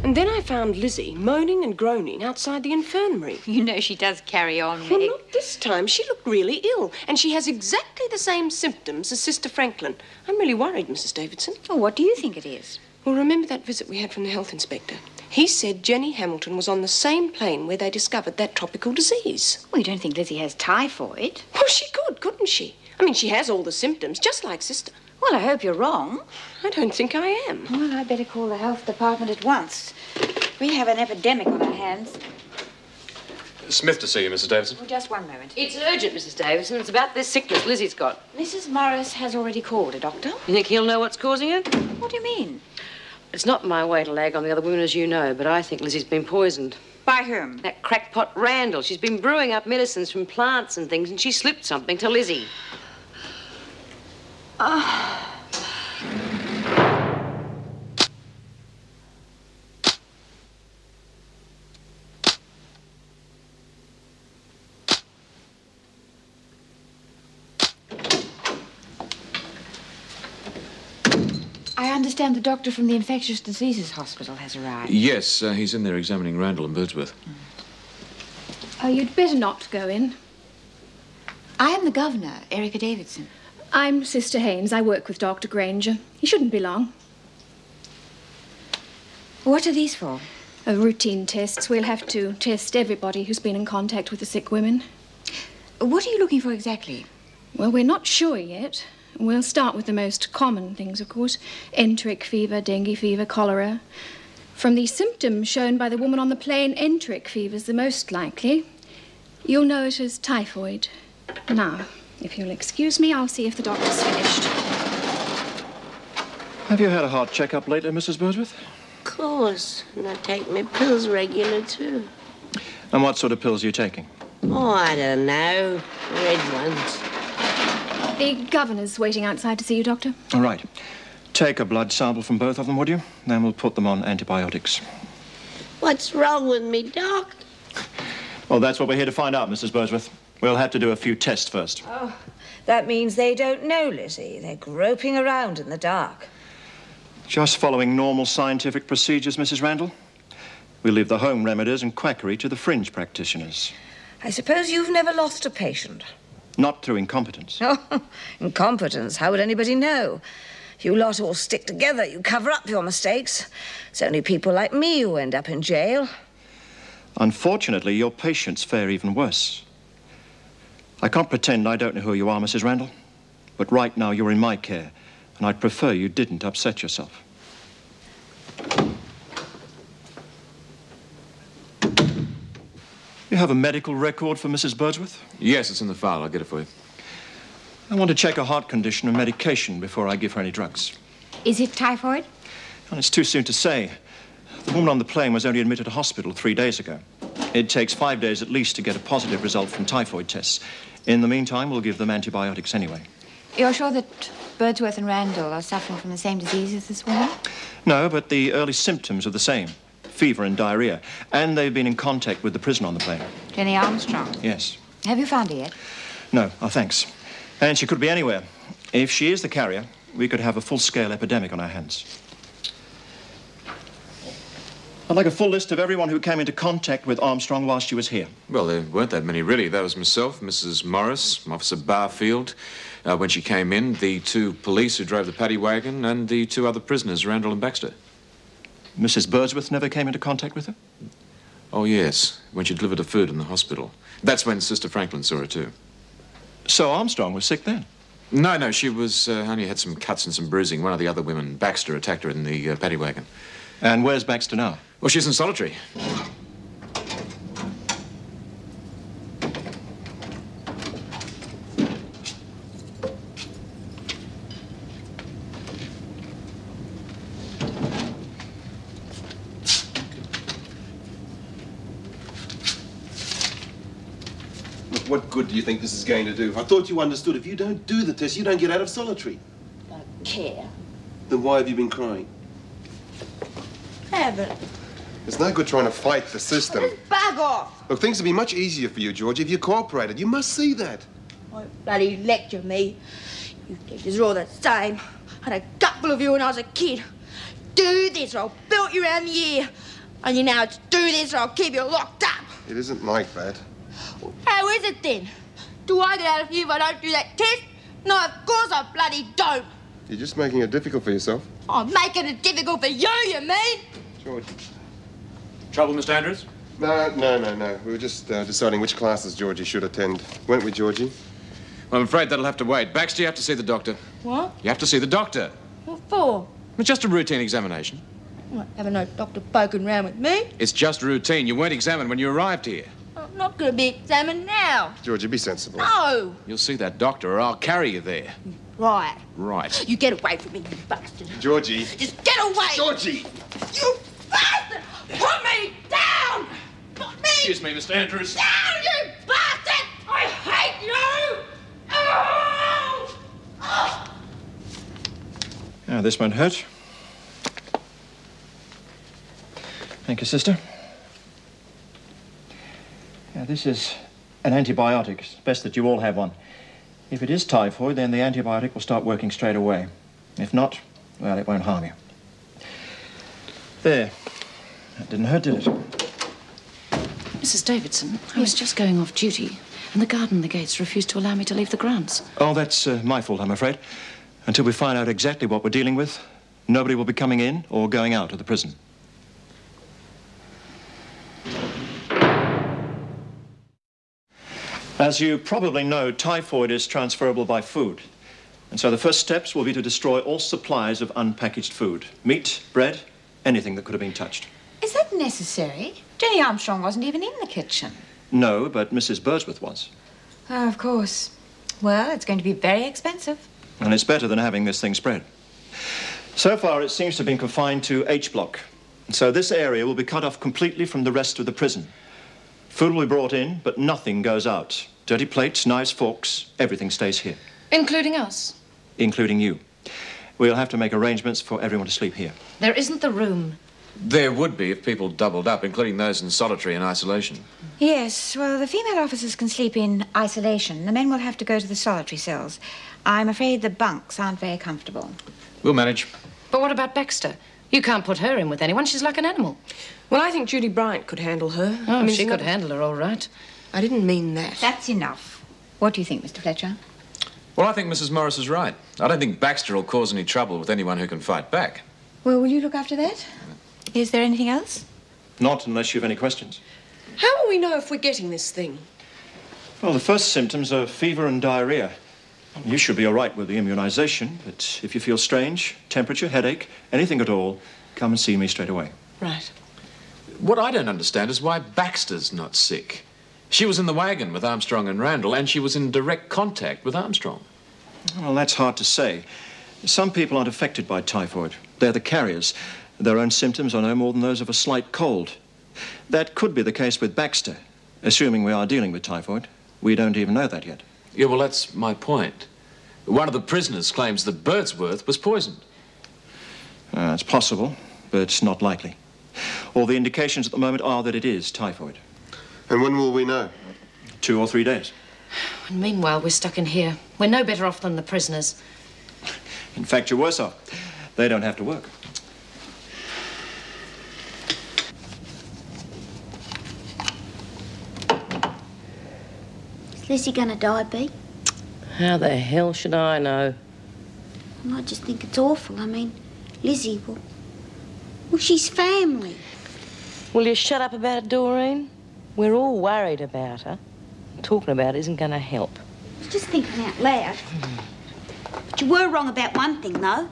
And then I found Lizzie moaning and groaning outside the infirmary. You know she does carry on, Meg. Well, not this time. She looked really ill, and she has exactly the same symptoms as Sister Franklin. I'm really worried, Mrs. Davidson. Oh, what do you think it is? Well, remember that visit we had from the health inspector? He said Jenny Hamilton was on the same plane where they discovered that tropical disease. Well, you don't think Lizzie has typhoid? Well, she could, couldn't she? I mean, she has all the symptoms, just like Sister. Well, I hope you're wrong. I don't think I am. Well, I'd better call the health department at once. We have an epidemic on our hands. Smith to see you, Mrs. Davidson. Oh, just one moment. It's urgent, Mrs. Davidson. It's about this sickness Lizzie's got. Mrs. Morris has already called a doctor. You think he'll know what's causing it? What do you mean? It's not my way to lag on the other women, as you know, but I think Lizzie's been poisoned. By whom? That crackpot Randall. She's been brewing up medicines from plants and things, and she slipped something to Lizzie. I understand the doctor from the Infectious Diseases Hospital has arrived. Yes, he's in there examining Randall and Birdsworth. Oh, you'd better not go in. I am the governor, Erica Davidson. I'm Sister Haynes. I work with Dr. Granger. He shouldn't be long. What are these for? Routine tests. We'll have to test everybody who's been in contact with the sick women. What are you looking for exactly? Well, we're not sure yet. We'll start with the most common things, of course. Enteric fever, dengue fever, cholera. From the symptoms shown by the woman on the plane, enteric fever's the most likely. You'll know it as typhoid. Now, if you'll excuse me, I'll see if the doctor's finished. Have you had a heart checkup lately, Mrs. Birdsworth? Of course. And I take my pills regular, too. And what sort of pills are you taking? Oh, I don't know. Red ones. The governor's waiting outside to see you, Doctor. All right. Take a blood sample from both of them, would you? Then we'll put them on antibiotics. What's wrong with me, Doc? Well, that's what we're here to find out, Mrs. Birdsworth. We'll have to do a few tests first. Oh, that means they don't know, Lizzie. They're groping around in the dark. Just following normal scientific procedures, Mrs. Randall. We leave the home remedies and quackery to the fringe practitioners. I suppose you've never lost a patient. Not through incompetence. Oh, incompetence. How would anybody know? You lot all stick together. You cover up your mistakes. It's only people like me who end up in jail. Unfortunately, your patients fare even worse. I can't pretend I don't know who you are, Mrs. Randall. But right now, you're in my care, and I'd prefer you didn't upset yourself. You have a medical record for Mrs. Birdsworth? Yes, it's in the file. I'll get it for you. I want to check her heart condition and medication before I give her any drugs. Is it typhoid? Well, it's too soon to say. The woman on the plane was only admitted to hospital 3 days ago. It takes 5 days at least to get a positive result from typhoid tests. In the meantime, we'll give them antibiotics anyway. You're sure that Birdsworth and Randall are suffering from the same disease as this woman? No, but the early symptoms are the same. Fever and diarrhea. And they've been in contact with the prisoner on the plane. Jenny Armstrong? Yes. Have you found her yet? No, thanks. And she could be anywhere. If she is the carrier, we could have a full-scale epidemic on our hands. I'd like a full list of everyone who came into contact with Armstrong while she was here. Well, there weren't that many, really. That was myself, Mrs. Morris, Officer Barfield. When she came in, the 2 police who drove the paddy wagon, and the 2 other prisoners, Randall and Baxter. Mrs. Birdsworth never came into contact with her? Oh, yes, when she delivered her food in the hospital. That's when Sister Franklin saw her, too. So Armstrong was sick then? No, she was only had some cuts and some bruising. One of the other women, Baxter, attacked her in the paddy wagon. And where's Baxter now? Well, she's in solitary. What good do you think this is going to do? I thought you understood. If you don't do the test, you don't get out of solitary. I don't care. Then why have you been crying? Haven't. It's no good trying to fight the system. Just bug off. Look, things would be much easier for you, George, if you cooperated. You must see that. Don't bloody lecture me. You teachers are all the same. I had a gut full of you when I was a kid. Do this or I'll belt you around the ear. And you now to do this or I'll keep you locked up. It isn't like that. How is it then? Do I get out of here if I don't do that test? No, of course I bloody don't. You're just making it difficult for yourself. I'm making it difficult for you mean? George. Trouble, Mr. Andrews? No. We were just deciding which classes Georgie should attend. Weren't we, Georgie? Well, I'm afraid that'll have to wait. Baxter, you have to see the doctor. What? You have to see the doctor. What for? It's just a routine examination. What, having no doctor poking round with me? It's just routine. You weren't examined when you arrived here. I'm not going to be examined now. Georgie, be sensible. No. You'll see that doctor or I'll carry you there. Right. Right. You get away from me, you bastard. Georgie. Just get away. Georgie! You bastard! Put me down! Put me Excuse me, Mr. Andrews. down, you bastard! I hate you! Oh! Oh! Now, this won't hurt. Thank you, sister. Now, this is an antibiotic. It's best that you all have one. If it is typhoid, then the antibiotic will start working straight away. If not, well, it won't harm you. There. That didn't hurt, did it? Mrs. Davidson, I was just going off duty, and the guard and the gates refused to allow me to leave the grounds. Oh, that's my fault, I'm afraid. Until we find out exactly what we're dealing with, nobody will be coming in or going out of the prison. As you probably know, typhoid is transferable by food. And so the first steps will be to destroy all supplies of unpackaged food. Meat, bread, anything that could have been touched. Is that necessary? Jenny Armstrong wasn't even in the kitchen. No, but Mrs. Birdsworth was. Oh, of course. Well, it's going to be very expensive. And it's better than having this thing spread. So far, it seems to have been confined to H block. So this area will be cut off completely from the rest of the prison. Food will be brought in, but nothing goes out. Dirty plates, knives, forks, everything stays here. Including us? Including you. We'll have to make arrangements for everyone to sleep here. There isn't the room. There would be if people doubled up, including those in solitary and isolation. Yes, well, the female officers can sleep in isolation. The men will have to go to the solitary cells. I'm afraid the bunks aren't very comfortable. We'll manage. But what about Baxter? You can't put her in with anyone. She's like an animal. Well, I think Judy Bryant could handle her. Oh, she could handle her all right. I didn't mean that. That's enough. What do you think, Mr. Fletcher? Well, I think Mrs. Morris is right. I don't think Baxter will cause any trouble with anyone who can fight back. Well, will you look after that? Is there anything else? Not unless you have any questions. How will we know if we're getting this thing? Well, the first symptoms are fever and diarrhea. You should be all right with the immunization, but if you feel strange, temperature, headache, anything at all, come and see me straight away. Right. What I don't understand is why Baxter's not sick. She was in the wagon with Armstrong and Randall, and she was in direct contact with Armstrong. Well, that's hard to say. Some people aren't affected by typhoid. They're the carriers. Their own symptoms are no more than those of a slight cold. That could be the case with Baxter, assuming we are dealing with typhoid. We don't even know that yet. Yeah, well, that's my point. One of the prisoners claims that Birdsworth was poisoned. It's possible, but it's not likely. All the indications at the moment are that it is typhoid. And when will we know? 2 or 3 days. And meanwhile, we're stuck in here. We're no better off than the prisoners. In fact, you're worse off. They don't have to work. Is Lizzie gonna die, Bea? How the hell should I know? Well, I just think it's awful. I mean, Lizzie, well, she's family. Will you shut up about it, Doreen? We're all worried about her. Talking about it isn't going to help. I was just thinking out loud. But you were wrong about one thing, though.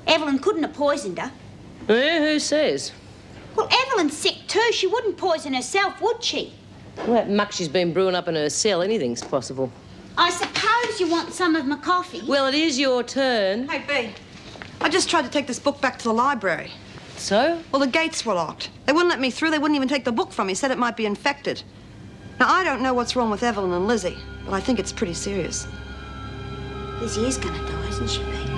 Evelyn couldn't have poisoned her. Who says? Well, Evelyn's sick too. She wouldn't poison herself, would she? Well, that muck she's been brewing up in her cell, anything's possible. I suppose you want some of my coffee. Well, it is your turn. Hey, Bea, I just tried to take this book back to the library. So? Well, the gates were locked. They wouldn't let me through. They wouldn't even take the book from me. Said it might be infected. Now, I don't know what's wrong with Evelyn and Lizzie, but I think it's pretty serious. Lizzie is gonna die, isn't she, Bea?